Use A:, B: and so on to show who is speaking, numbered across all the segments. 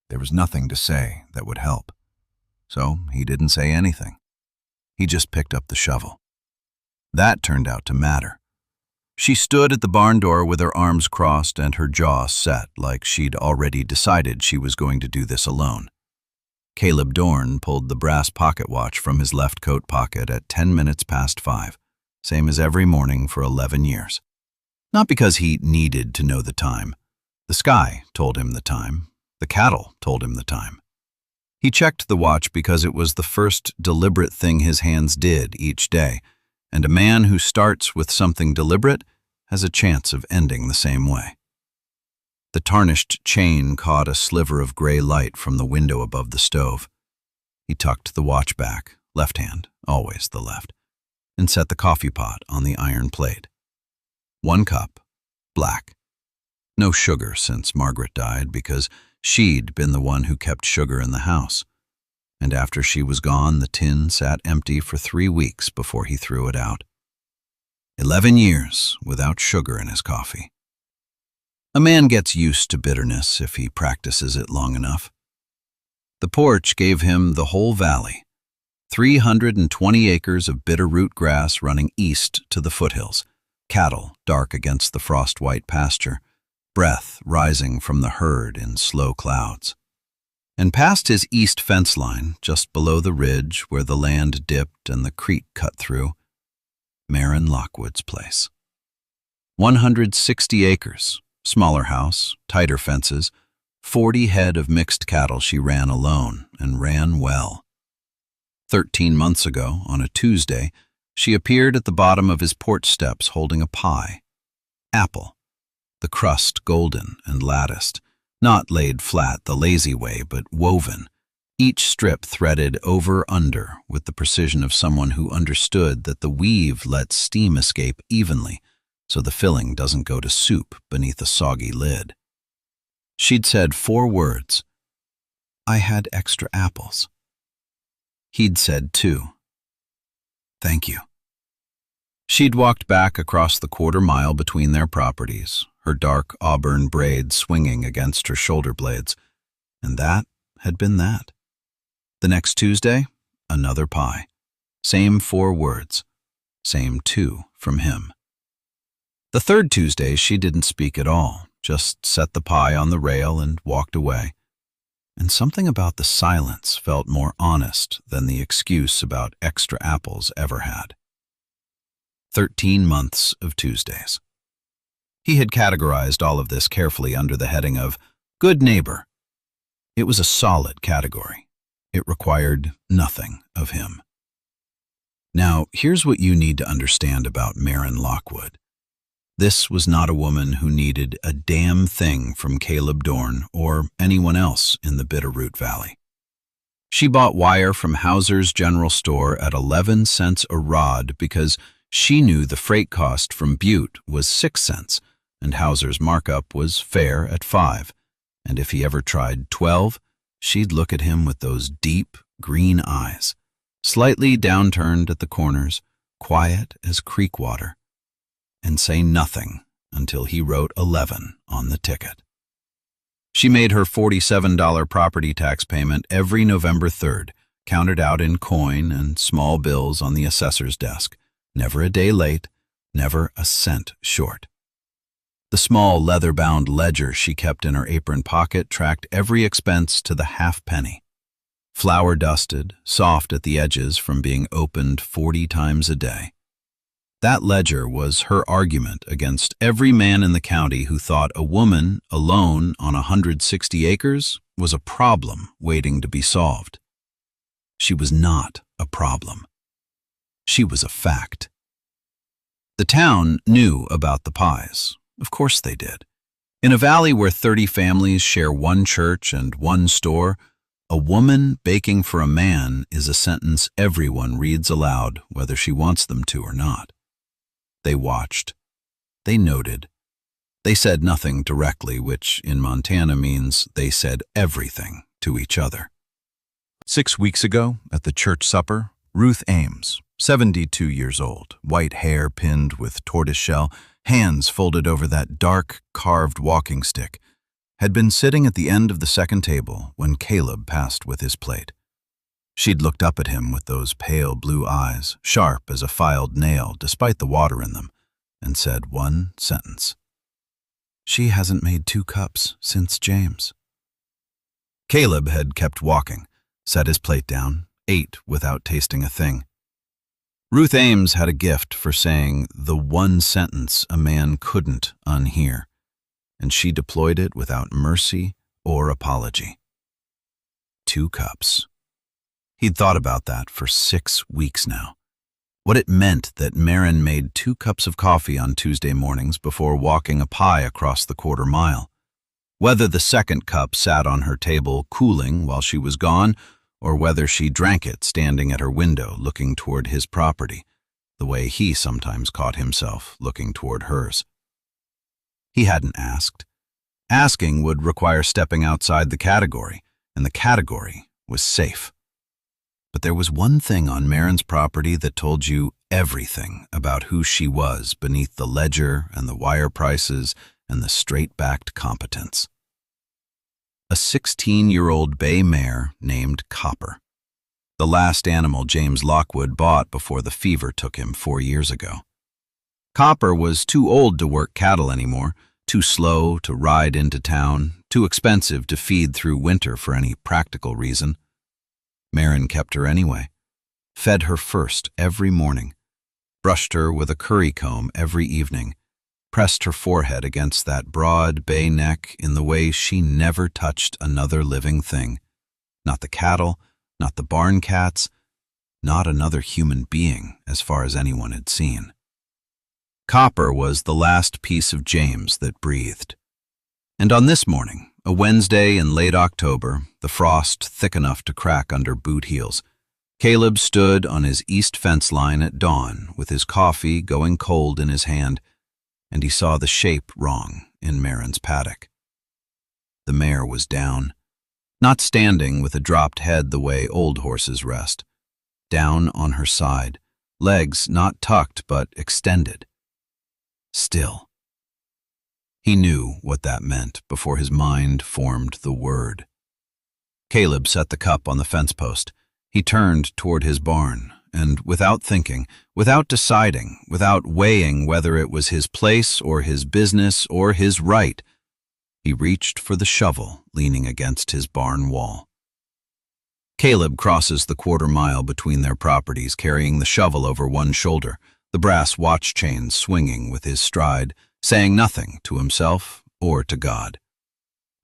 A: There was nothing to say that would help. So he didn't say anything. He just picked up the shovel. That turned out to matter. She stood at the barn door with her arms crossed and her jaw set, like she'd already decided she was going to do this alone. Caleb Dorn pulled the brass pocket watch from his left coat pocket at 10 minutes past 5, same as every morning for 11 years. Not because he needed to know the time. The sky told him the time. The cattle told him the time. He checked the watch because it was the first deliberate thing his hands did each day, and a man who starts with something deliberate has a chance of ending the same way. The tarnished chain caught a sliver of gray light from the window above the stove. He tucked the watch back, left hand, always the left, and set the coffee pot on the iron plate. 1 cup, black. No sugar since Margaret died because she'd been the one who kept sugar in the house. And after she was gone, the tin sat empty for 3 weeks before he threw it out. 11 years without sugar in his coffee. A man gets used to bitterness if he practices it long enough. The porch gave him the whole valley, 320 acres of bitter root grass running east to the foothills, cattle dark against the frost-white pasture, breath rising from the herd in slow clouds. And past his east fence line, just below the ridge where the land dipped and the creek cut through, Maren Lockwood's place. 160 acres, smaller house, tighter fences, 40 head of mixed cattle she ran alone, and ran well. 13 months ago, on a Tuesday, she appeared at the bottom of his porch steps holding a pie. Apple, the crust golden and latticed, not laid flat the lazy way, but woven, each strip threaded over-under with the precision of someone who understood that the weave lets steam escape evenly so the filling doesn't go to soup beneath a soggy lid. She'd said 4 words. I had extra apples. He'd said 2. Thank you. She'd walked back across the quarter-mile between their properties, her dark auburn braids swinging against her shoulder blades, and that had been that. The next Tuesday, another pie. Same 4 words. Same 2 from him. The third Tuesday, she didn't speak at all, just set the pie on the rail and walked away. And something about the silence felt more honest than the excuse about extra apples ever had. 13 months of Tuesdays. He had categorized all of this carefully under the heading of good neighbor. It was a solid category. It required nothing of him. Now, here's what you need to understand about Maren Lockwood. This was not a woman who needed a damn thing from Caleb Dorn or anyone else in the Bitterroot Valley. She bought wire from Hauser's General Store at 11 cents a rod because she knew the freight cost from Butte was 6 cents, and Hauser's markup was fair at 5, and if he ever tried 12, she'd look at him with those deep, green eyes, slightly downturned at the corners, quiet as creek water, and say nothing until he wrote 11 on the ticket. She made her $47 property tax payment every November 3rd, counted out in coin and small bills on the assessor's desk, never a day late, never a cent short. The small leather-bound ledger she kept in her apron pocket tracked every expense to the half-penny. Flour-dusted, soft at the edges from being opened 40 times a day. That ledger was her argument against every man in the county who thought a woman alone on 160 acres was a problem waiting to be solved. She was not a problem. She was a fact. The town knew about the pies. Of course they did. In a valley where 30 families share one church and one store, a woman baking for a man is a sentence everyone reads aloud whether she wants them to or not. They watched. They noted. They said nothing directly, which in Montana means they said everything to each other. 6 weeks ago, at the church supper, Ruth Ames, 72 years old, white hair pinned with tortoiseshell, hands folded over that dark, carved walking stick, had been sitting at the end of the second table when Caleb passed with his plate. She'd looked up at him with those pale blue eyes, sharp as a filed nail despite the water in them, and said one sentence. "She hasn't made 2 cups since James." Caleb had kept walking, set his plate down, ate without tasting a thing. Ruth Ames had a gift for saying the one sentence a man couldn't unhear, and she deployed it without mercy or apology. 2 cups. He'd thought about that for 6 weeks now. What it meant that Maren made 2 cups of coffee on Tuesday mornings before walking a pie across the quarter mile. Whether the second cup sat on her table cooling while she was gone, or whether she drank it standing at her window looking toward his property, the way he sometimes caught himself looking toward hers. He hadn't asked. Asking would require stepping outside the category, and the category was safe. But there was one thing on Maren's property that told you everything about who she was beneath the ledger and the wire prices and the straight-backed competence. A 16-year-old bay mare named Copper, the last animal James Lockwood bought before the fever took him 4 years ago. Copper was too old to work cattle anymore, too slow to ride into town, too expensive to feed through winter for any practical reason. Maren kept her anyway, fed her first every morning, brushed her with a curry comb every evening, pressed her forehead against that broad bay neck in the way she never touched another living thing. Not the cattle, not the barn cats, not another human being as far as anyone had seen. Copper was the last piece of James that breathed. And on this morning, a Wednesday in late October, the frost thick enough to crack under boot heels, Caleb stood on his east fence line at dawn with his coffee going cold in his hand, and he saw the shape wrong in Maren's paddock. The mare was down, not standing with a dropped head the way old horses rest, down on her side, legs not tucked but extended. Still. He knew what that meant before his mind formed the word. Caleb set the cup on the fence post. He turned toward his barn, and without thinking, without deciding, without weighing whether it was his place or his business or his right, he reached for the shovel leaning against his barn wall. Caleb crosses the quarter mile between their properties, carrying the shovel over one shoulder, the brass watch chain swinging with his stride, saying nothing to himself or to God.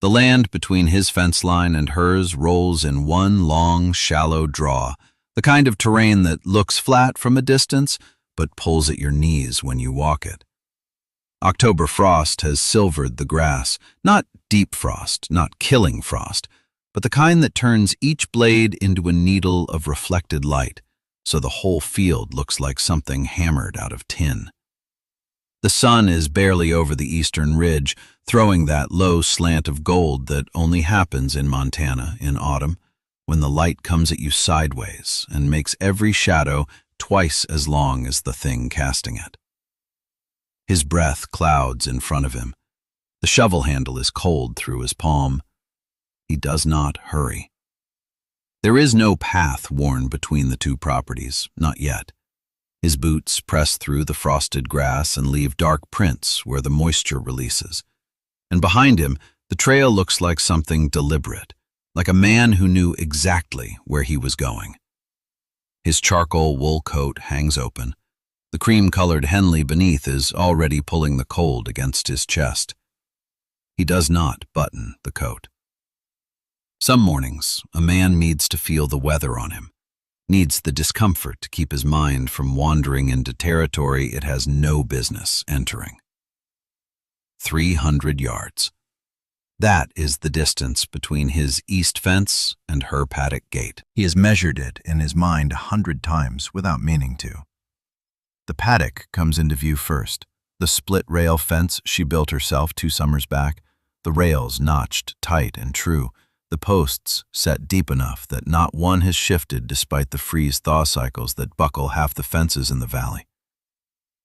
A: The land between his fence line and hers rolls in one long, shallow draw, the kind of terrain that looks flat from a distance but pulls at your knees when you walk it. October frost has silvered the grass, not deep frost, not killing frost, but the kind that turns each blade into a needle of reflected light, so the whole field looks like something hammered out of tin. The sun is barely over the eastern ridge, throwing that low slant of gold that only happens in Montana in autumn, when the light comes at you sideways and makes every shadow twice as long as the thing casting it. His breath clouds in front of him. The shovel handle is cold through his palm. He does not hurry. There is no path worn between the two properties, not yet. His boots press through the frosted grass and leave dark prints where the moisture releases. And behind him, the trail looks like something deliberate, like a man who knew exactly where he was going. His charcoal wool coat hangs open. The cream-colored Henley beneath is already pulling the cold against his chest. He does not button the coat. Some mornings, a man needs to feel the weather on him, needs the discomfort to keep his mind from wandering into territory it has no business entering. 300 yards. That is the distance between his east fence and her paddock gate. He has measured it in his mind 100 times without meaning to. The paddock comes into view first, the split-rail fence she built herself 2 summers back, the rails notched tight and true, the posts set deep enough that not one has shifted despite the freeze-thaw cycles that buckle half the fences in the valley.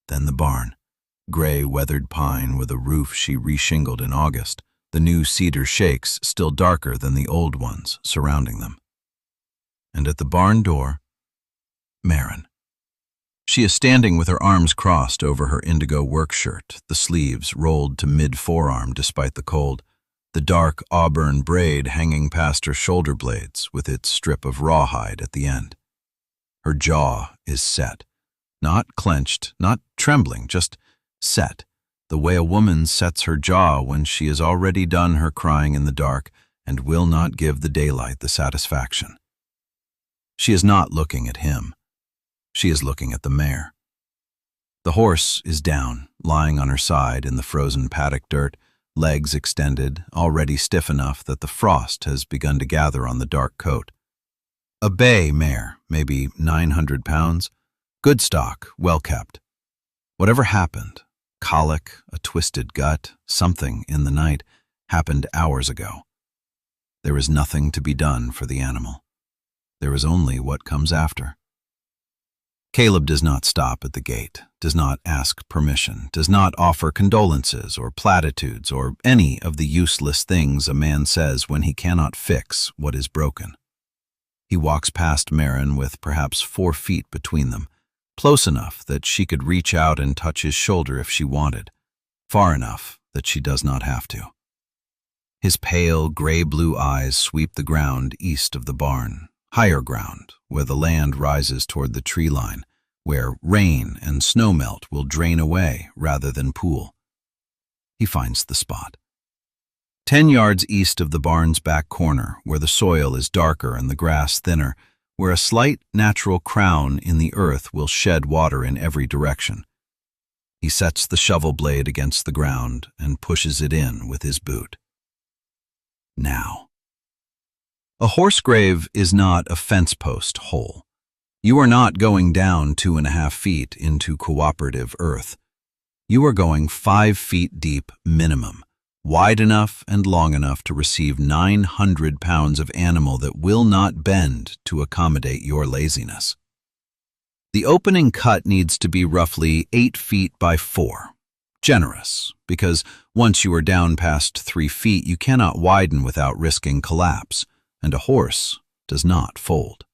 A: Then the barn, gray weathered pine with a roof she reshingled in August, the new cedar shakes still darker than the old ones surrounding them. And at the barn door, Maren. She is standing with her arms crossed over her indigo work shirt, the sleeves rolled to mid-forearm despite the cold, the dark auburn braid hanging past her shoulder blades with its strip of rawhide at the end. Her jaw is set, not clenched, not trembling, just set, the way a woman sets her jaw when she has already done her crying in the dark and will not give the daylight the satisfaction. She is not looking at him. She is looking at the mare. The horse is down, lying on her side in the frozen paddock dirt, legs extended, already stiff enough that the frost has begun to gather on the dark coat. A bay mare, maybe 900 pounds, good stock, well kept. Whatever happened, colic, a twisted gut, something in the night, happened hours ago. There is nothing to be done for the animal. There is only what comes after. Caleb does not stop at the gate, does not ask permission, does not offer condolences or platitudes or any of the useless things a man says when he cannot fix what is broken. He walks past Maren with perhaps 4 feet between them, close enough that she could reach out and touch his shoulder if she wanted, far enough that she does not have to. His pale, gray-blue eyes sweep the ground east of the barn, higher ground, where the land rises toward the tree line, where rain and snowmelt will drain away rather than pool. He finds the spot. 10 yards east of the barn's back corner, where the soil is darker and the grass thinner, where a slight natural crown in the earth will shed water in every direction. He sets the shovel blade against the ground and pushes it in with his boot. Now. A horse grave is not a fence post hole. You are not going down 2.5 feet into cooperative earth. You are going 5 feet deep minimum, wide enough and long enough to receive 900 pounds of animal that will not bend to accommodate your laziness. The opening cut needs to be roughly 8 feet by 4. Generous, because once you are down past 3 feet, you cannot widen without risking collapse, and a horse does not fold.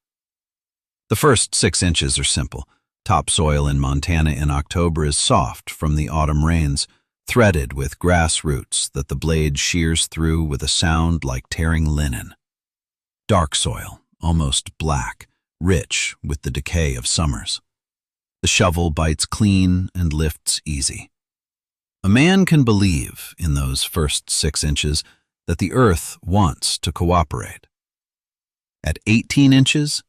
A: The first 6 inches are simple. Topsoil in Montana in October is soft from the autumn rains, threaded with grass roots that the blade shears through with a sound like tearing linen. Dark soil, almost black, rich with the decay of summers. The shovel bites clean and lifts easy. A man can believe in those first 6 inches that the earth wants to cooperate. At 18 inches,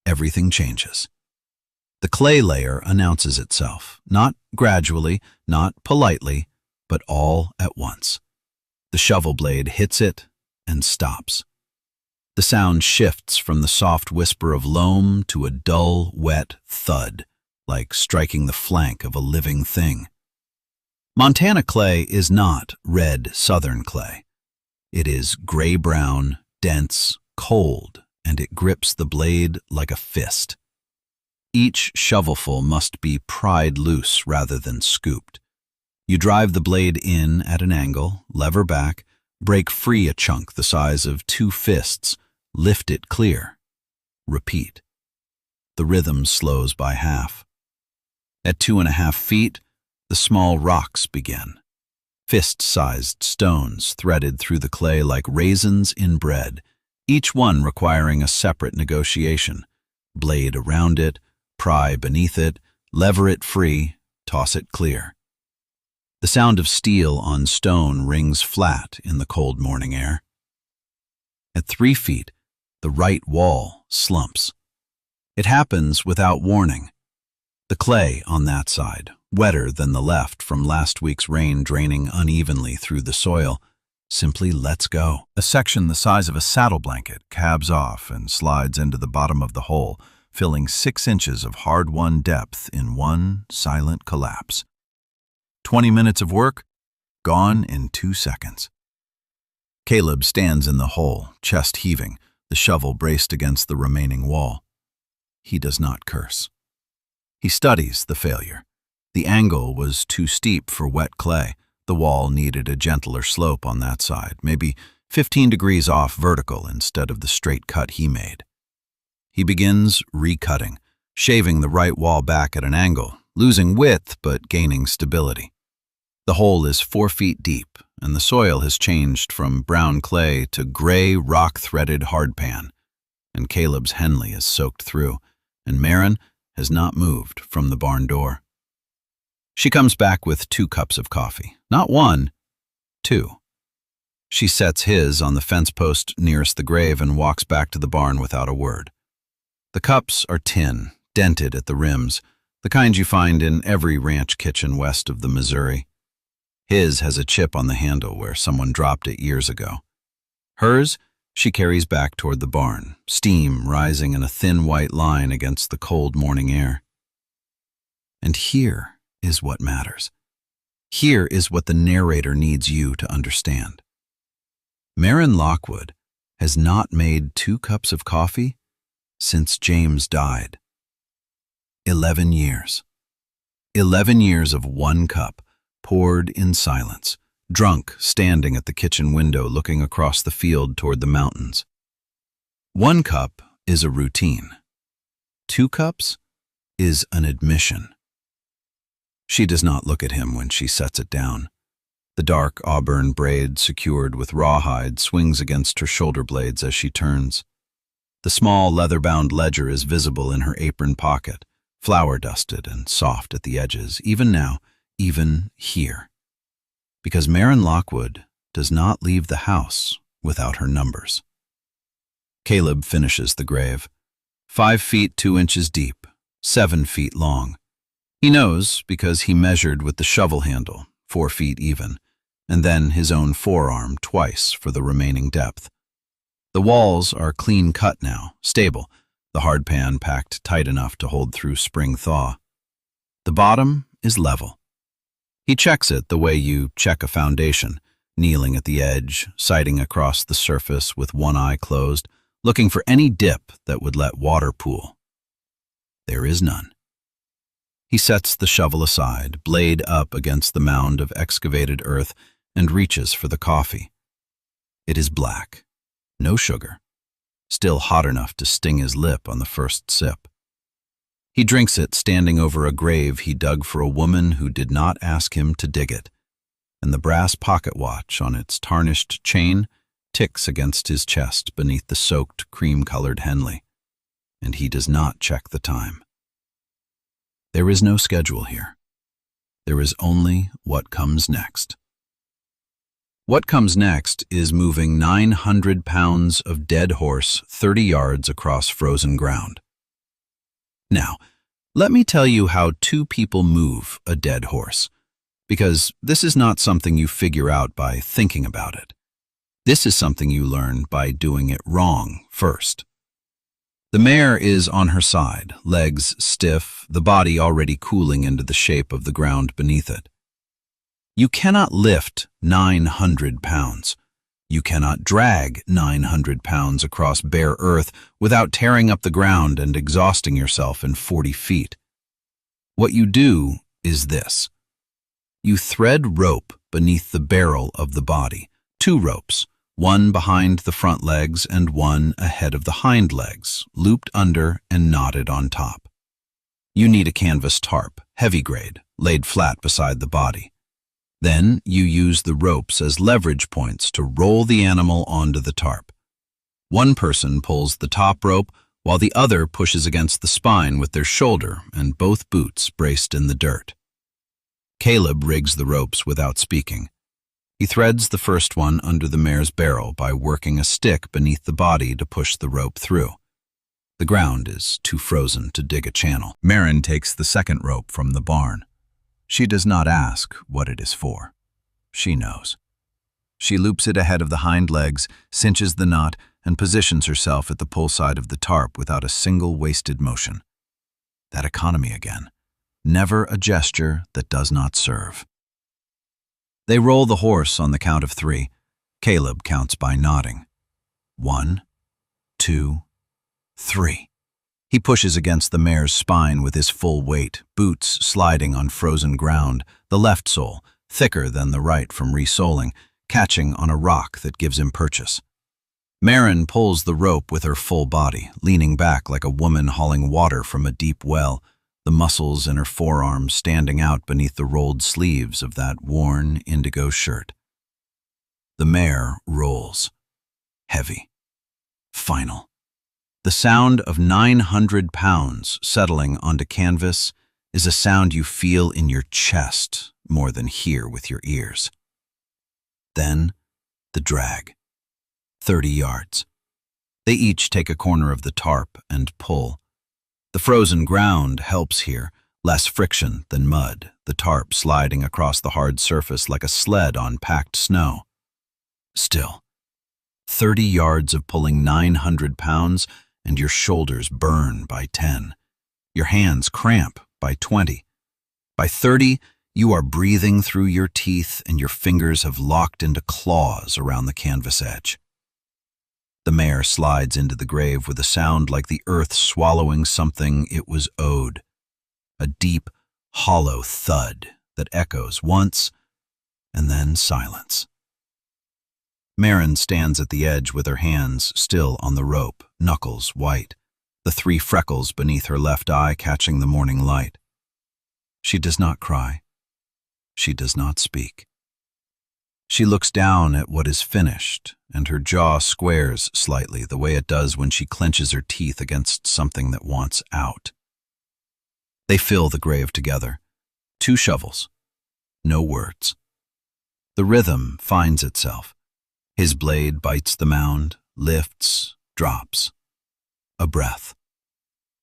A: everything changes. The clay layer announces itself, not gradually, not politely, but all at once. The shovel blade hits it and stops. The sound shifts from the soft whisper of loam to a dull, wet thud, like striking the flank of a living thing. Montana clay is not red southern clay. It is gray-brown, dense, cold, and it grips the blade like a fist. Each shovelful must be pried loose rather than scooped. You drive the blade in at an angle, lever back, break free a chunk the size of 2 fists, lift it clear. Repeat. The rhythm slows by half. At 2.5 feet, the small rocks begin. Fist-sized stones threaded through the clay like raisins in bread, each one requiring a separate negotiation. Blade around it, pry beneath it, lever it free, toss it clear. The sound of steel on stone rings flat in the cold morning air. At 3 feet, the right wall slumps. It happens without warning. The clay on that side, wetter than the left from last week's rain draining unevenly through the soil, simply lets go. A section the size of a saddle blanket cabs off and slides into the bottom of the hole, filling 6 inches of hard-won depth in one silent collapse. 20 minutes of work, gone in 2 seconds. Caleb stands in the hole, chest heaving, the shovel braced against the remaining wall. He does not curse. He studies the failure. The angle was too steep for wet clay. The wall needed a gentler slope on that side, maybe 15 degrees off vertical instead of the straight cut he made. He begins recutting, shaving the right wall back at an angle, losing width but gaining stability. The hole is 4 feet deep, and the soil has changed from brown clay to gray, rock-threaded hardpan, and Caleb's Henley is soaked through, and Maren has not moved from the barn door. She comes back with 2 cups of coffee. Not 1, 2. She sets his on the fence post nearest the grave and walks back to the barn without a word. The cups are tin, dented at the rims, the kind you find in every ranch kitchen west of the Missouri. His has a chip on the handle where someone dropped it years ago. Hers, she carries back toward the barn, steam rising in a thin white line against the cold morning air. And here is what matters. Here is what the narrator needs you to understand. Maren Lockwood has not made 2 cups of coffee since James died. 11 years. 11 years of 1 cup, poured in silence, drunk, standing at the kitchen window looking across the field toward the mountains. 1 cup is a routine. 2 cups is an admission. She does not look at him when she sets it down. The dark auburn braid secured with rawhide swings against her shoulder blades as she turns. The small leather-bound ledger is visible in her apron pocket, flour-dusted and soft at the edges, even now, even here. Because Maren Lockwood does not leave the house without her numbers. Caleb finishes the grave. 5 feet 2 inches deep, 7 feet long. He knows because he measured with the shovel handle, 4 feet even, and then his own forearm twice for the remaining depth. The walls are clean cut now, stable, the hardpan packed tight enough to hold through spring thaw. The bottom is level. He checks it the way you check a foundation, kneeling at the edge, sighting across the surface with one eye closed, looking for any dip that would let water pool. There is none. He sets the shovel aside, blade up against the mound of excavated earth, and reaches for the coffee. It is black, no sugar, still hot enough to sting his lip on the first sip. He drinks it standing over a grave he dug for a woman who did not ask him to dig it, and the brass pocket watch on its tarnished chain ticks against his chest beneath the soaked cream-colored Henley, and he does not check the time. There is no schedule here. There is only what comes next. What comes next is moving 900 pounds of dead horse 30 yards across frozen ground. Now, let me tell you how 2 people move a dead horse, because this is not something you figure out by thinking about it. This is something you learn by doing it wrong first. The mare is on her side, legs stiff, the body already cooling into the shape of the ground beneath it. You cannot lift 900 pounds. You cannot drag 900 pounds across bare earth without tearing up the ground and exhausting yourself in 40 feet. What you do is this. You thread rope beneath the barrel of the body, 2 ropes, one behind the front legs and one ahead of the hind legs, looped under and knotted on top. You need a canvas tarp, heavy grade, laid flat beside the body. Then you use the ropes as leverage points to roll the animal onto the tarp. One person pulls the top rope while the other pushes against the spine with their shoulder and both boots braced in the dirt. Caleb rigs the ropes without speaking. He threads the first one under the mare's barrel by working a stick beneath the body to push the rope through. The ground is too frozen to dig a channel. Maren takes the second rope from the barn. She does not ask what it is for. She knows. She loops it ahead of the hind legs, cinches the knot, and positions herself at the pull side of the tarp without a single wasted motion. That economy again. Never a gesture that does not serve. They roll the horse on the count of 3. Caleb counts by nodding. 1, 2, 3. He pushes against the mare's spine with his full weight, boots sliding on frozen ground, the left sole, thicker than the right from resoling, catching on a rock that gives him purchase. Marin pulls the rope with her full body, leaning back like a woman hauling water from a deep well, the muscles in her forearms standing out beneath the rolled sleeves of that worn indigo shirt. The mare rolls. Heavy. Final. The sound of 900 pounds settling onto canvas is a sound you feel in your chest more than hear with your ears. Then, the drag. 30 yards. They each take a corner of the tarp and pull. The frozen ground helps here, less friction than mud, the tarp sliding across the hard surface like a sled on packed snow. Still, 30 yards of pulling 900 pounds and your shoulders burn by 10. Your hands cramp by 20. By 30, you are breathing through your teeth and your fingers have locked into claws around the canvas edge. The mare slides into the grave with a sound like the earth swallowing something it was owed. A deep, hollow thud that echoes once and then silence. Marin stands at the edge with her hands still on the rope, knuckles white, the 3 freckles beneath her left eye catching the morning light. She does not cry. She does not speak. She looks down at what is finished, and her jaw squares slightly the way it does when she clenches her teeth against something that wants out. They fill the grave together. 2 shovels. No words. The rhythm finds itself. His blade bites the mound, lifts, drops. A breath.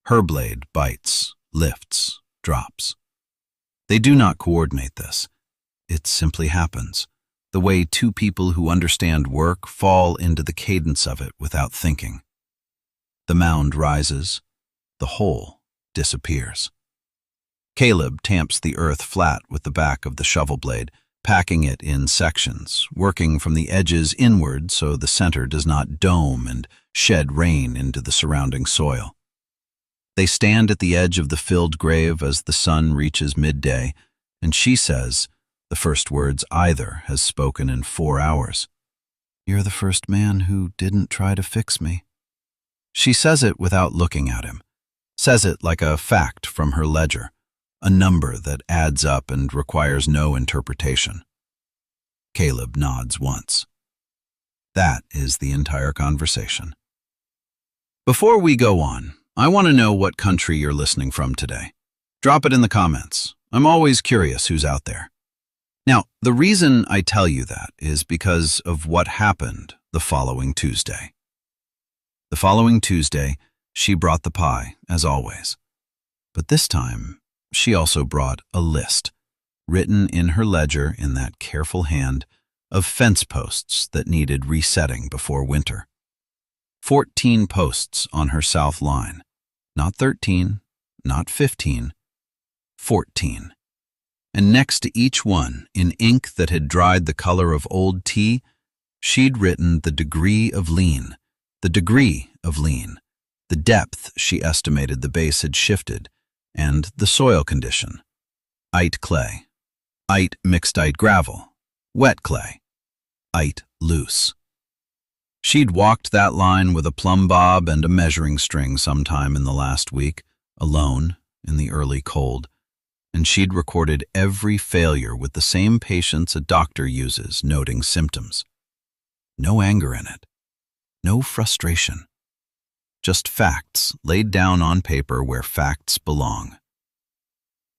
A: Her blade bites, lifts, drops. They do not coordinate this. It simply happens. The way 2 people who understand work fall into the cadence of it without thinking. The mound rises. The hole disappears. Caleb tamps the earth flat with the back of the shovel blade, packing it in sections, working from the edges inward so the center does not dome and shed rain into the surrounding soil. They stand at the edge of the filled grave as the sun reaches midday, and she says, the first words either has spoken in 4 hours. "You're the first man who didn't try to fix me." She says it without looking at him, says it like a fact from her ledger, a number that adds up and requires no interpretation. Caleb nods once. That is the entire conversation. Before we go on, I want to know what country you're listening from today. Drop it in the comments. I'm always curious who's out there. Now, the reason I tell you that is because of what happened the following Tuesday. The following Tuesday, she brought the pie, as always. But this time, she also brought a list, written in her ledger in that careful hand, of fence posts that needed resetting before winter. 14 posts on her south line. Not 13, not 15, 14. And next to each one, in ink that had dried the color of old tea, she'd written the degree of lean, the depth she estimated the base had shifted, and the soil condition. Ite clay, ite mixed gravel, wet clay, ite loose. She'd walked that line with a plumb bob and a measuring string sometime in the last week, alone, in the early cold, and she'd recorded every failure with the same patience a doctor uses, noting symptoms. No anger in it. No frustration. Just facts laid down on paper where facts belong.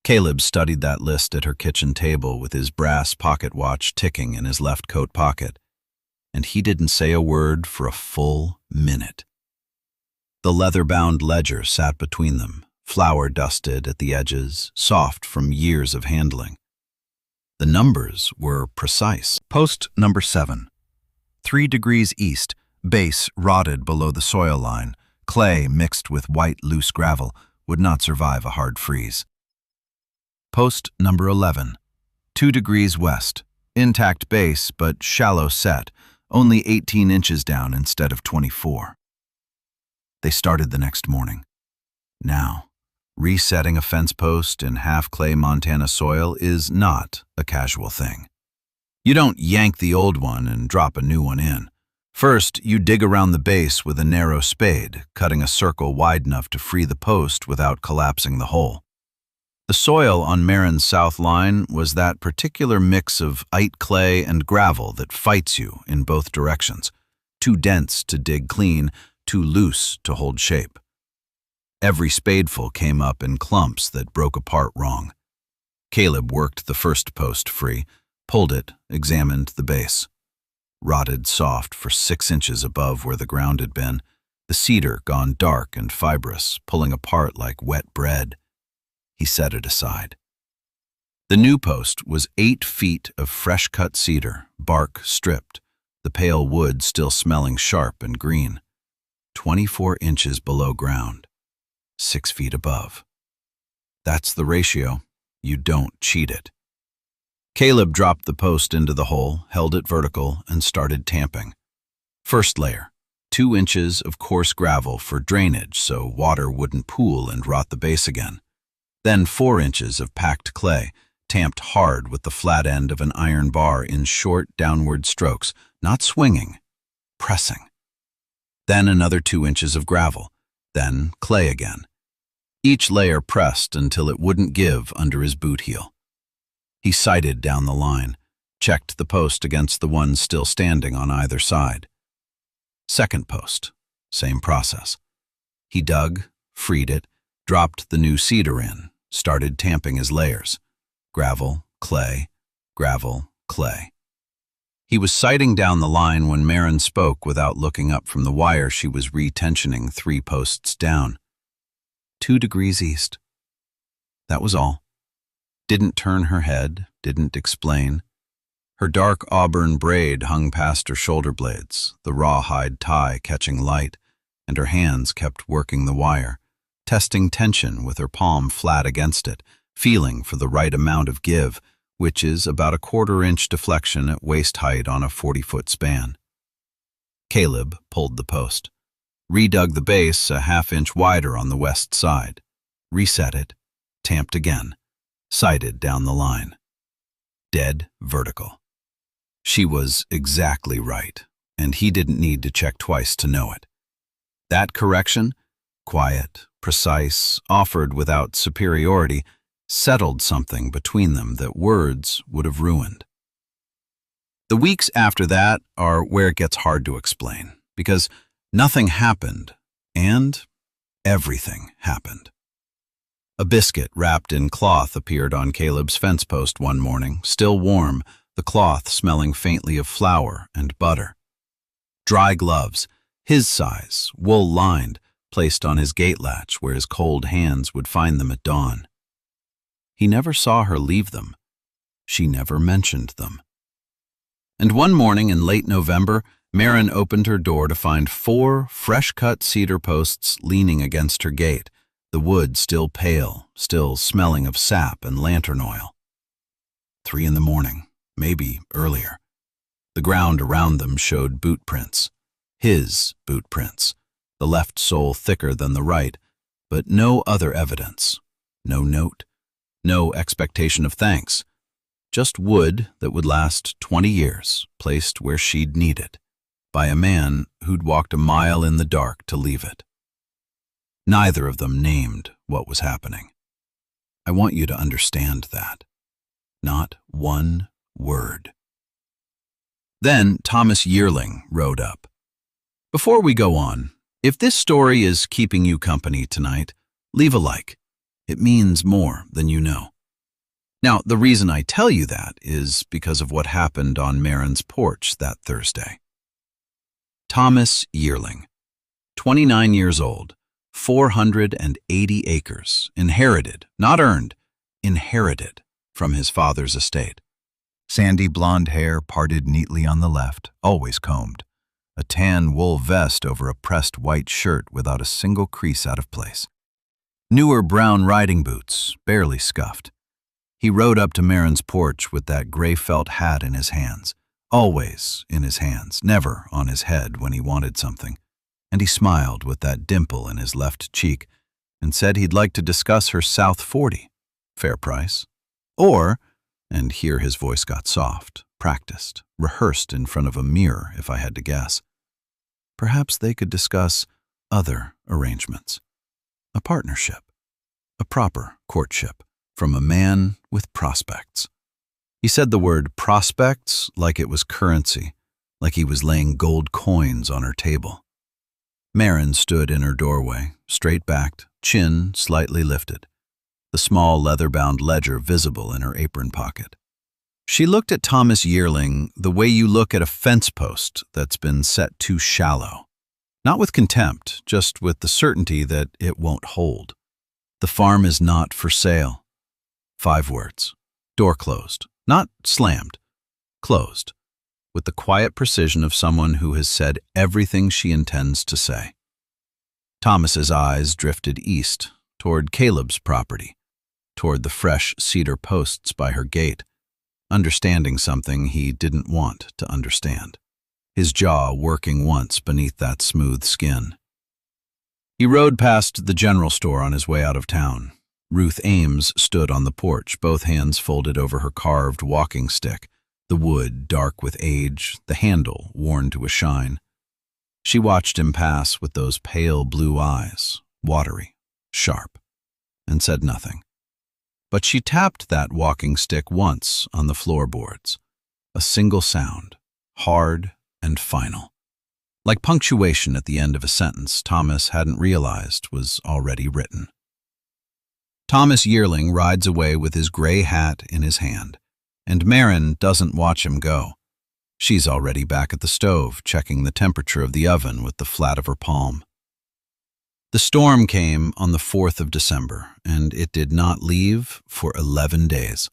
A: Caleb studied that list at her kitchen table with his brass pocket watch ticking in his left coat pocket, and he didn't say a word for a full minute. The leather-bound ledger sat between them, flour-dusted at the edges, soft from years of handling. The numbers were precise. Post number 7. 3 degrees east, base rotted below the soil line, clay mixed with white loose gravel would not survive a hard freeze. Post number 11. 2 degrees west, intact base but shallow set, only 18 inches down instead of 24. They started the next morning. Now, Resetting a fence post in half-clay Montana soil is not a casual thing. You don't yank the old one and drop a new one in. First, you dig around the base with a narrow spade, cutting a circle wide enough to free the post without collapsing the hole. The soil on Marin's south line was that particular mix of ite clay and gravel that fights you in both directions, too dense to dig clean, too loose to hold shape. Every spadeful came up in clumps that broke apart wrong. Caleb worked the first post free, pulled it, examined the base. Rotted soft for 6 inches above where the ground had been, the cedar gone dark and fibrous, pulling apart like wet bread. He set it aside. The new post was 8 feet of fresh-cut cedar, bark stripped, the pale wood still smelling sharp and green. 24 inches below ground, 6 feet above. That's the ratio. You don't cheat it. Caleb dropped the post into the hole, held it vertical, and started tamping. First layer, 2 inches of coarse gravel for drainage so water wouldn't pool and rot the base again. Then 4 inches of packed clay, tamped hard with the flat end of an iron bar in short downward strokes, not swinging, pressing. Then another 2 inches of gravel, then clay again. Each layer pressed until it wouldn't give under his boot heel. He sighted down the line, checked the post against the ones still standing on either side. Second post, same process. He dug, freed it, dropped the new cedar in, started tamping his layers. Gravel, clay, gravel, clay. He was sighting down the line when Marin spoke without looking up from the wire she was retensioning 3 posts down. 2 degrees east. That was all. Didn't turn her head, didn't explain. Her dark auburn braid hung past her shoulder blades, the rawhide tie catching light, and her hands kept working the wire, testing tension with her palm flat against it, feeling for the right amount of give, which is about a 1/4 inch deflection at waist height on a 40-foot span. Caleb pulled the post, redug the base a 1/2 inch wider on the west side, reset it, tamped again, sighted down the line. Dead vertical. She was exactly right, and he didn't need to check twice to know it. That correction, quiet, precise, offered without superiority, settled something between them that words would have ruined. The weeks after that are where it gets hard to explain, because nothing happened, and everything happened. A biscuit wrapped in cloth appeared on Caleb's fence post one morning, still warm, the cloth smelling faintly of flour and butter. Dry gloves, his size, wool-lined, placed on his gate latch where his cold hands would find them at dawn. He never saw her leave them. She never mentioned them. And one morning in late November, Marin opened her door to find 4 fresh-cut cedar posts leaning against her gate, the wood still pale, still smelling of sap and lantern oil. 3 in the morning, maybe earlier. The ground around them showed boot prints. His boot prints, the left sole thicker than the right, but no other evidence. No note, no expectation of thanks. Just wood that would last 20 years, placed where she'd need it, by a man who'd walked a mile in the dark to leave it. Neither of them named what was happening. I want you to understand that. Not one word. Then Thomas Yearling rode up. Before we go on, if this story is keeping you company tonight, leave a like. It means more than you know. Now, the reason I tell you that is because of what happened on Marin's porch that Thursday. Thomas Yearling, 29 years old, 480 acres, inherited, not earned, inherited from his father's estate. Sandy blonde hair parted neatly on the left, always combed. A tan wool vest over a pressed white shirt without a single crease out of place. Newer brown riding boots, barely scuffed. He rode up to Marin's porch with that gray felt hat in his hands, always in his hands, never on his head when he wanted something. And he smiled with that dimple in his left cheek, and said he'd like to discuss her South 40. Fair price. Or, and here his voice got soft, practiced, rehearsed in front of a mirror if I had to guess. Perhaps they could discuss other arrangements. A partnership. A proper courtship from a man with prospects. He said the word prospects like it was currency, like he was laying gold coins on her table. Maren stood in her doorway, straight-backed, chin slightly lifted, the small leather-bound ledger visible in her apron pocket. She looked at Thomas Yearling the way you look at a fence post that's been set too shallow. Not with contempt, just with the certainty that it won't hold. The farm is not for sale. 5 words. Door closed. Not slammed. Closed. With the quiet precision of someone who has said everything she intends to say. Thomas's eyes drifted east, toward Caleb's property, toward the fresh cedar posts by her gate, understanding something he didn't want to understand, his jaw working once beneath that smooth skin. He rode past the general store on his way out of town. Ruth Ames stood on the porch, both hands folded over her carved walking stick, the wood dark with age, the handle worn to a shine. She watched him pass with those pale blue eyes, watery, sharp, and said nothing. But she tapped that walking stick once on the floorboards, a single sound, hard and final. Like punctuation at the end of a sentence Thomas hadn't realized was already written. Thomas Yearling rides away with his gray hat in his hand, and Maren doesn't watch him go. She's already back at the stove, checking the temperature of the oven with the flat of her palm. The storm came on the 4th of December, and it did not leave for 11 days.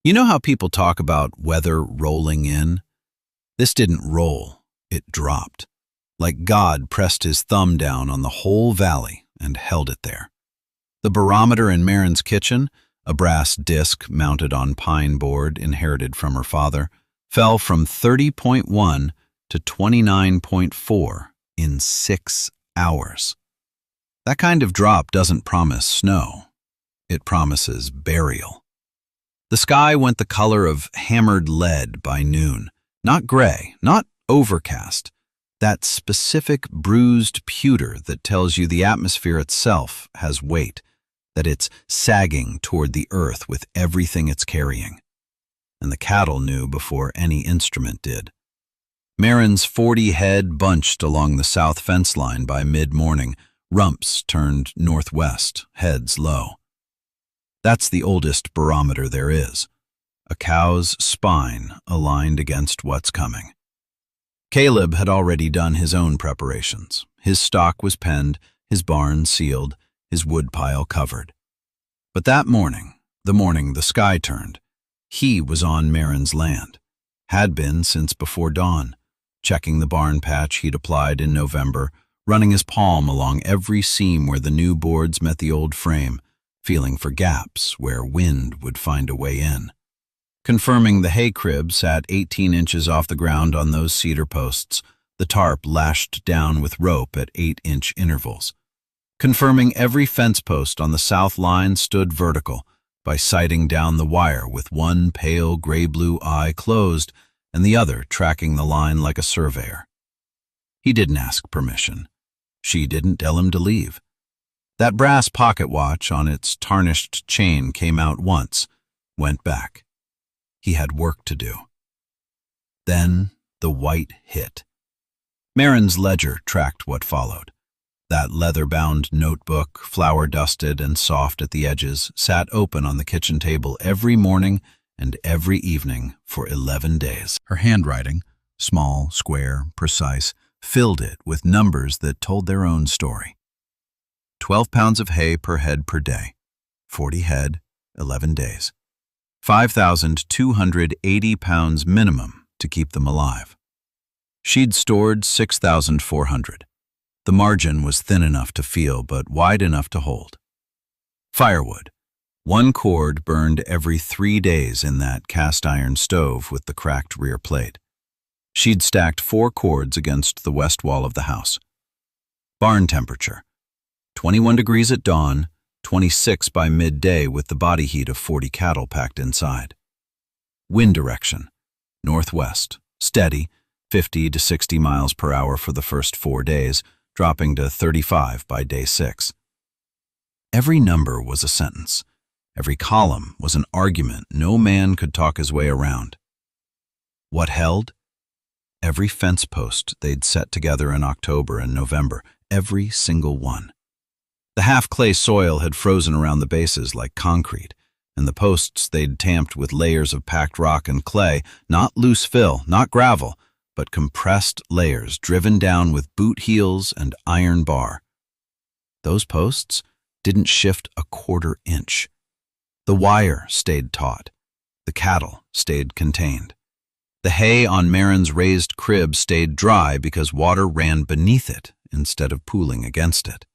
A: You know how people talk about weather rolling in? This didn't roll, it dropped. Like God pressed his thumb down on the whole valley and held it there. The barometer in Maren's kitchen, a brass disc mounted on pine board inherited from her father, fell from 30.1 to 29.4 in 6 hours. That kind of drop doesn't promise snow. It promises burial. The sky went the color of hammered lead by noon. Not gray, not overcast. That specific bruised pewter that tells you the atmosphere itself has weight, that it's sagging toward the earth with everything it's carrying. And the cattle knew before any instrument did. Maren's 40 head bunched along the south fence line by mid-morning, rumps turned northwest, heads low. That's the oldest barometer there is, a cow's spine aligned against what's coming. Caleb had already done his own preparations. His stock was penned, his barn sealed, his woodpile covered. But that morning, the morning the sky turned, he was on Maren's land, had been since before dawn, checking the barn patch he'd applied in November, running his palm along every seam where the new boards met the old frame, feeling for gaps where wind would find a way in. Confirming the hay crib sat 18 inches off the ground on those cedar posts, the tarp lashed down with rope at 8-inch intervals. Confirming every fence post on the south line stood vertical by sighting down the wire with one pale gray-blue eye closed and the other tracking the line like a surveyor. He didn't ask permission. She didn't tell him to leave. That brass pocket watch on its tarnished chain came out once, went back. He had work to do. Then the white hit. Maren's ledger tracked what followed. That leather-bound notebook, flour-dusted and soft at the edges, sat open on the kitchen table every morning and every evening for 11 days. Her handwriting, small, square, precise, filled it with numbers that told their own story. 12 pounds of hay per head per day, 40 head, 11 days. 5,280 pounds minimum to keep them alive. She'd stored 6,400. The margin was thin enough to feel, but wide enough to hold. Firewood. 1 cord burned every 3 days in that cast-iron stove with the cracked rear plate. She'd stacked 4 cords against the west wall of the house. Barn temperature. 21 degrees at dawn, 26 by midday with the body heat of 40 cattle packed inside. Wind direction, northwest, steady, 50 to 60 miles per hour for the first 4 days, dropping to 35 by day 6. Every number was a sentence. Every column was an argument no man could talk his way around. What held? Every fence post they'd set together in October and November, every single one. The half-clay soil had frozen around the bases like concrete, and the posts they'd tamped with layers of packed rock and clay, not loose fill, not gravel, but compressed layers driven down with boot heels and iron bar. Those posts didn't shift a quarter inch. The wire stayed taut. The cattle stayed contained. The hay on Marin's raised crib stayed dry because water ran beneath it instead of pooling against it.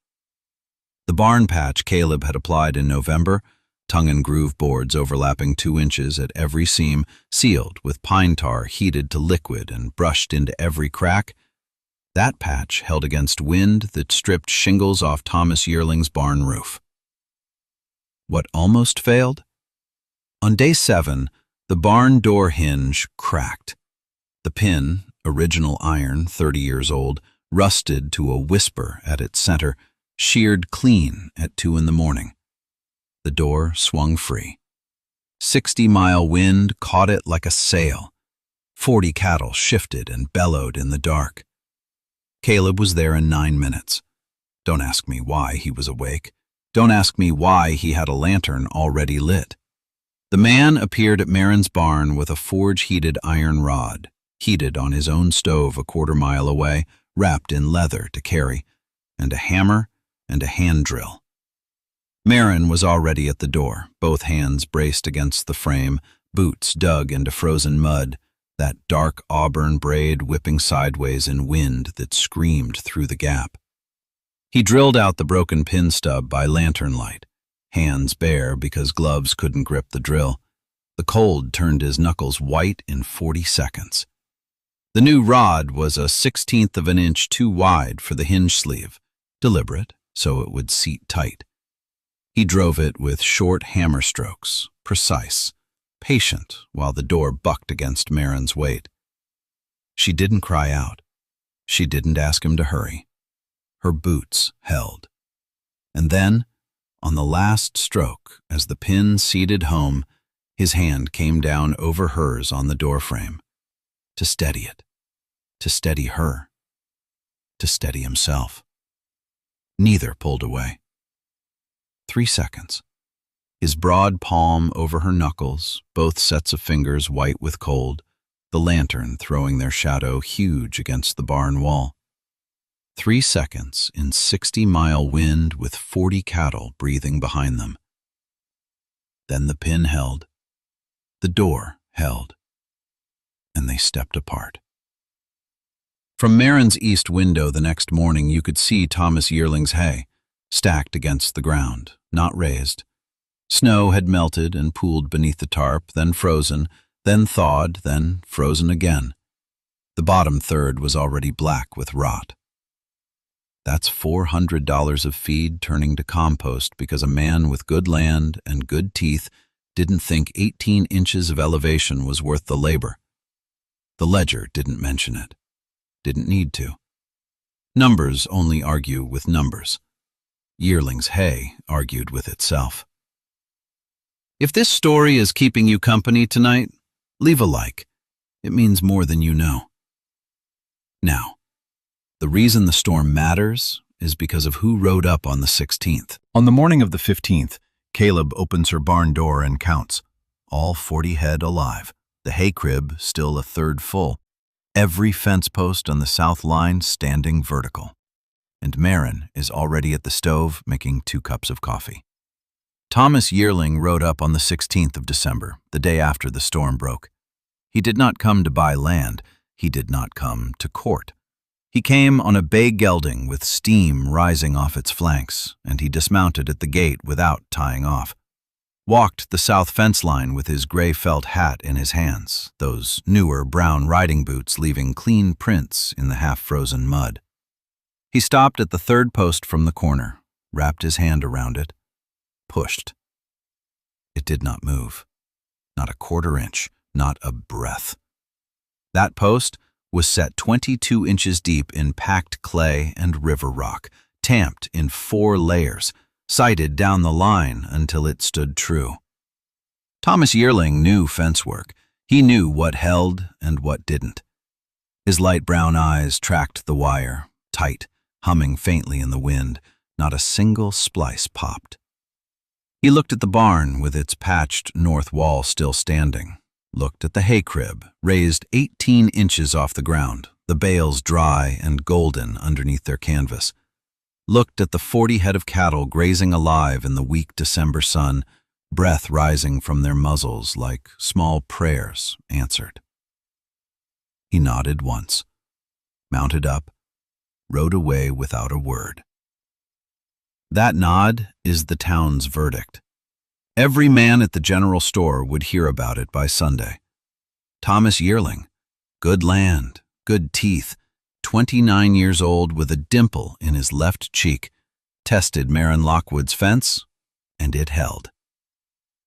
A: The barn patch Caleb had applied in November, tongue and groove boards overlapping 2 inches at every seam, sealed with pine tar heated to liquid and brushed into every crack, that patch held against wind that stripped shingles off Thomas Yearling's barn roof. What almost failed? On day 7, the barn door hinge cracked. The pin, original iron, 30 years old, rusted to a whisper at its center, sheared clean at 2 in the morning. The door swung free. 60-mile wind caught it like a sail. 40 cattle shifted and bellowed in the dark. Caleb was there in 9 minutes. Don't ask me why he was awake. Don't ask me why he had a lantern already lit. The man appeared at Marin's barn with a forge-heated iron rod, heated on his own stove a quarter-mile away, wrapped in leather to carry, and a hammer and a hand drill. Marin was already at the door, both hands braced against the frame, boots dug into frozen mud, that dark auburn braid whipping sideways in wind that screamed through the gap. He drilled out the broken pin stub by lantern light, hands bare because gloves couldn't grip the drill. The cold turned his knuckles white in 40 seconds. The new rod was a 1/16 of an inch too wide for the hinge sleeve, deliberate, so it would seat tight. He drove it with short hammer strokes, precise, patient, while the door bucked against Marin's weight. She didn't cry out. She didn't ask him to hurry. Her boots held. And then, on the last stroke, as the pin seated home, his hand came down over hers on the doorframe, to steady it, to steady her, to steady himself. Neither pulled away. 3 seconds. His broad palm over her knuckles, both sets of fingers white with cold, the lantern throwing their shadow huge against the barn wall. 3 seconds in 60-mile wind with 40 cattle breathing behind them. Then the pin held, the door held, and they stepped apart. From Marin's east window the next morning you could see Thomas Yearling's hay, stacked against the ground, not raised. Snow had melted and pooled beneath the tarp, then frozen, then thawed, then frozen again. The bottom third was already black with rot. That's $400 of feed turning to compost because a man with good land and good teeth didn't think 18 inches of elevation was worth the labor. The ledger didn't mention it. Didn't need to. Numbers only argue with numbers. Yearling's hay argued with itself. If this story is keeping you company tonight, leave a like. It means more than you know. Now, the reason the storm matters is because of who rode up on the 16th. On the morning of the 15th, Caleb opens her barn door and counts. All 40 head alive. The hay crib still a third full. Every fence post on the south line standing vertical. And Marin is already at the stove making 2 cups of coffee. Thomas Yearling rode up on the 16th of December, the day after the storm broke. He did not come to buy land. He did not come to court. He came on a bay gelding with steam rising off its flanks, and he dismounted at the gate without tying off. Walked the south fence line with his gray felt hat in his hands, those newer brown riding boots leaving clean prints in the half-frozen mud. He stopped at the third post from the corner, wrapped his hand around it, pushed. It did not move. Not a quarter inch, not a breath. That post was set 22 inches deep in packed clay and river rock, tamped in 4 layers, sighted down the line until it stood true. Thomas Yearling knew fence work. He knew what held and what didn't. His light brown eyes tracked the wire, tight, humming faintly in the wind. Not a single splice popped. He looked at the barn with its patched north wall still standing, looked at the hay crib, raised 18 inches off the ground, the bales dry and golden underneath their canvas, looked at the 40 head of cattle grazing alive in the weak December sun, breath rising from their muzzles like small prayers answered. He nodded once, mounted up, rode away without a word. That nod is the town's verdict. Every man at the general store would hear about it by Sunday. Thomas Yearling, good land, good teeth, 29 years old with a dimple in his left cheek, tested Maren Lockwood's fence, and it held.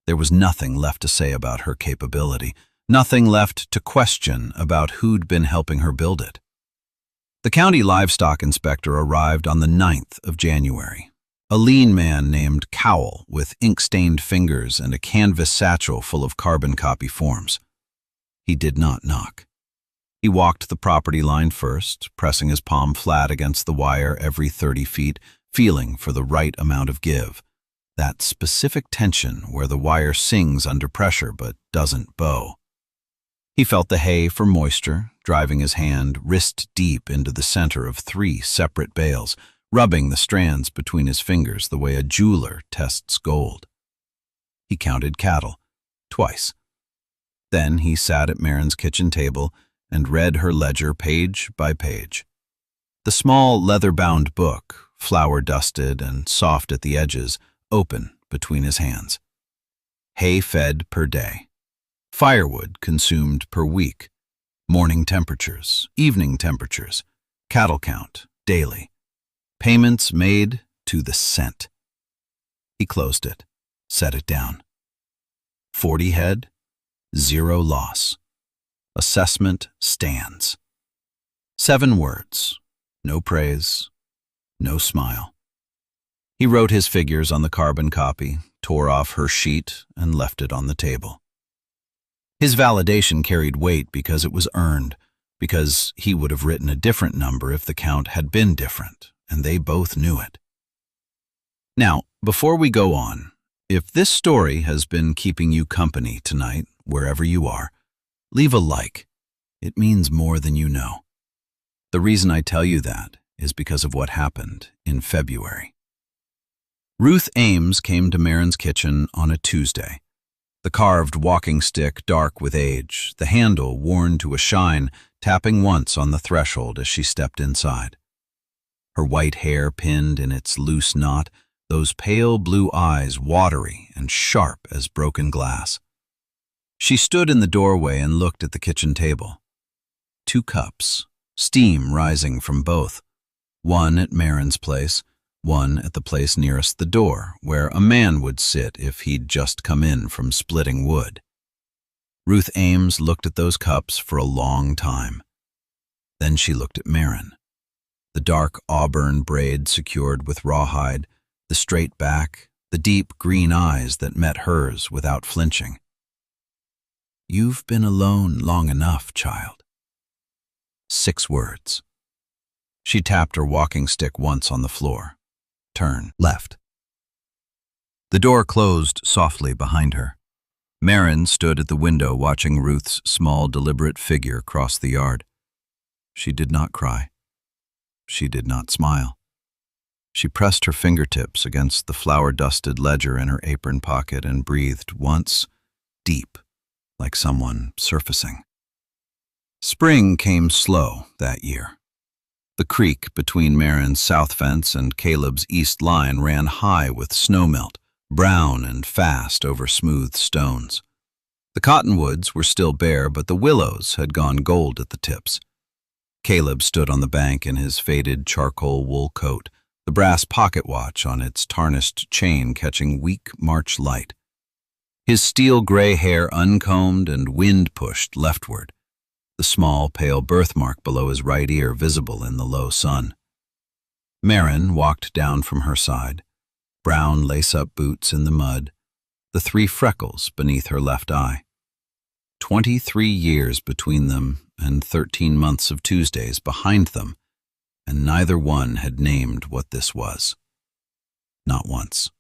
A: There was nothing left to say about her capability, nothing left to question about who'd been helping her build it. The county livestock inspector arrived on the 9th of January. A lean man named Cowell with ink-stained fingers and a canvas satchel full of carbon copy forms. He did not knock. He walked the property line first, pressing his palm flat against the wire every 30 feet, feeling for the right amount of give. That specific tension where the wire sings under pressure but doesn't bow. He felt the hay for moisture, driving his hand wrist deep into the center of 3 separate bales, rubbing the strands between his fingers the way a jeweler tests gold. He counted cattle, twice. Then he sat at Maren's kitchen table and read her ledger page by page. The small leather-bound book, flour-dusted and soft at the edges, open between his hands. Hay fed per day. Firewood consumed per week. Morning temperatures, evening temperatures. Cattle count, daily. Payments made to the cent. He closed it, set it down. 40 head, 0 loss. Assessment stands. 7 words, no praise, no smile. He wrote his figures on the carbon copy, tore off her sheet, and left it on the table. His validation carried weight because it was earned, because he would have written a different number if the count had been different, and they both knew it. Now, before we go on, if this story has been keeping you company tonight, wherever you are, leave a like. It means more than you know. The reason I tell you that is because of what happened in February. Ruth Ames came to Maren's kitchen on a Tuesday. The carved walking stick dark with age, the handle worn to a shine, tapping once on the threshold as she stepped inside. Her white hair pinned in its loose knot, those pale blue eyes watery and sharp as broken glass. She stood in the doorway and looked at the kitchen table. 2 cups, steam rising from both, one at Maren's place, one at the place nearest the door, where a man would sit if he'd just come in from splitting wood. Ruth Ames looked at those cups for a long time. Then she looked at Maren. The dark auburn braid secured with rawhide, the straight back, the deep green eyes that met hers without flinching. "You've been alone long enough, child." 6 words. She tapped her walking stick once on the floor. Turn left. The door closed softly behind her. Maren stood at the window watching Ruth's small, deliberate figure cross the yard. She did not cry. She did not smile. She pressed her fingertips against the flour-dusted ledger in her apron pocket and breathed once, deep, like someone surfacing. Spring came slow that year. The creek between Maren's south fence and Caleb's east line ran high with snowmelt, brown and fast over smooth stones. The cottonwoods were still bare, but the willows had gone gold at the tips. Caleb stood on the bank in his faded charcoal wool coat, the brass pocket watch on its tarnished chain catching weak March light. His steel gray hair uncombed and wind-pushed leftward, the small, pale birthmark below his right ear visible in the low sun. Marin walked down from her side, brown lace-up boots in the mud, the 3 freckles beneath her left eye. 23 years between them and 13 months of Tuesdays behind them, and neither one had named what this was. Not once.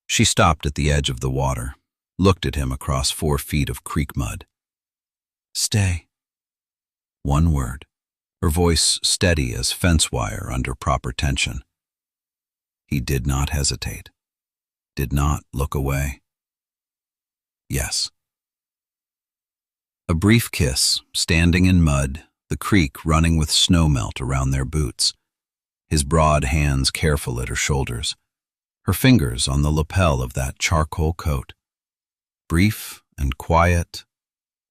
A: She stopped at the edge of the water, looked at him across 4 feet of creek mud. Stay. One word, her voice steady as fence wire under proper tension. He did not hesitate, did not look away. Yes. A brief kiss, standing in mud, the creek running with snowmelt around their boots, his broad hands careful at her shoulders, her fingers on the lapel of that charcoal coat. Brief and quiet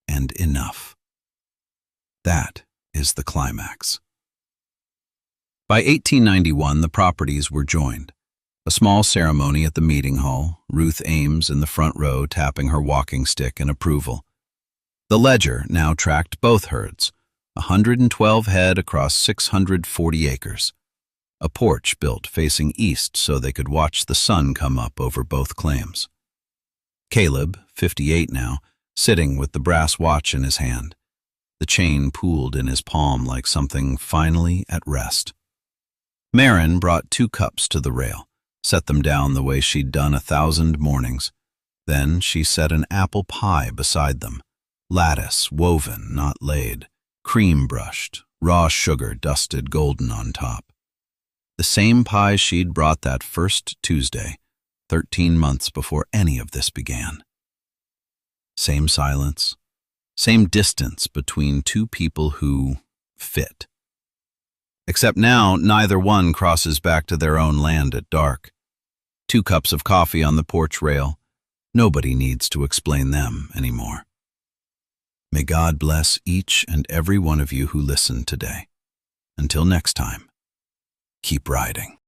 A: and enough. That is the climax. By 1891, the properties were joined. A small ceremony at the meeting hall, Ruth Ames in the front row tapping her walking stick in approval. The ledger now tracked both herds, 112 head across 640 acres. A porch built facing east so they could watch the sun come up over both claims. Caleb, 58 now, sitting with the brass watch in his hand, the chain pooled in his palm like something finally at rest. Marin brought 2 cups to the rail, set them down the way she'd done 1,000 mornings. Then she set an apple pie beside them, lattice woven, not laid, cream brushed, raw sugar dusted golden on top. The same pie she'd brought that first Tuesday, 13 months before any of this began. Same silence, same distance between 2 people who fit. Except now, neither one crosses back to their own land at dark. 2 cups of coffee on the porch rail. Nobody needs to explain them anymore. May God bless each and every one of you who listened today. Until next time, keep riding.